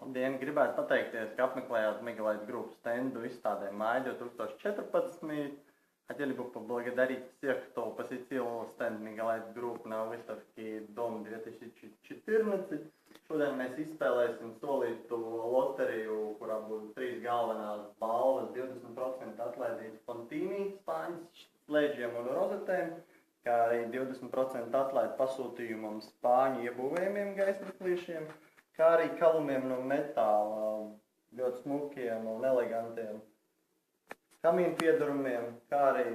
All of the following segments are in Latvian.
Labdien! Gribētu pateikties, ka apmeklējāt Megalite Group стенду izstādē Māja 2014. Хотели бы поблагодарить всех, кто посетил стенд Megalite Group на выставке Дом 2014. Šodien mēs izspēlēsim solītu loteriju, kurā būs 3 galvenās balvas, 20% atlaidīt Fontīnī, spāņu slēdžiem un rozetēm, kā arī 20% atlaid pasūtījumam spāņu iebūvējumiem gaismiklīšiem, kā arī kalumiem no metāla, ļoti smukiem un elegantiem kamīnu piedurumiem, kā arī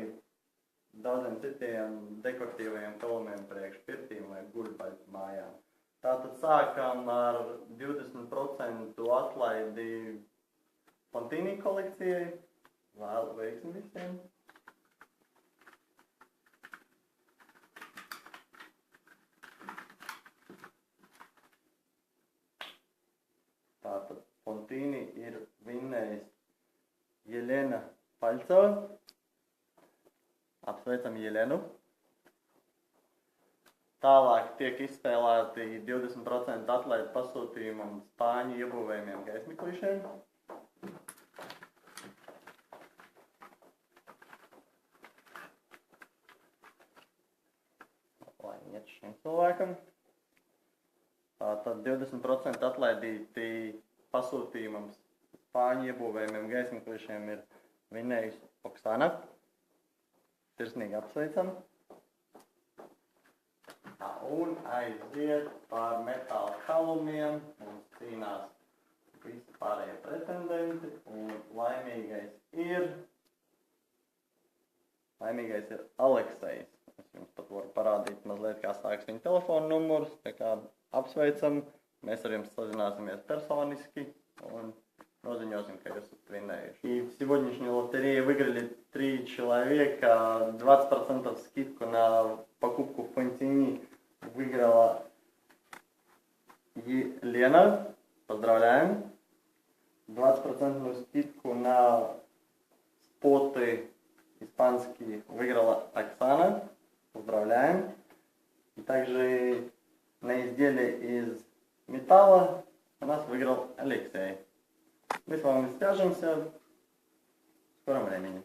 daudziem citiem dekoratīviem kalumiem priekš pirtīm vai guļbaļu mājām. Tātad sākam ar 20% atlaidi Fontīnī kolekcijai. Vēlu veiksmi visiem! Tātad Fontīnī ir vinnējis Jelena Palcova. Apsveicam Jelenu. Tālāk tiek izspēlēti 20% atlaidi pasūtījumam spāņu iebūvējumiem gaismiklīšiem. Lai iet šim cilvēkam. Tātad 20% atlaidīti pasūtījumam spāņu iebūvējumiem gaismiklīšiem ir vinnējis Oksana. Sirsnīgi apsveicam. Un aiziet par metāla kalumiem un cīnās visi pārējie pretendenti. Un laimīgais ir Aleksejs. Es jums pat varu parādīt mazliet, kā sāks viņa telefona numurs. Tā kā apsveicam, mēs ar jums sazināsimies personiski un noziņosim, ka jūs esat vinnējuši. И в сегодняшней лотерее выиграли 3 человека. 20% скидку на покупку в Fontīnī выиграла Елена. Поздравляем. 20% скидку на споты испанские выиграла Оксана. Поздравляем. И также на изделие из металла у нас выиграл Алексей. Мы с вами свяжемся в скором времени.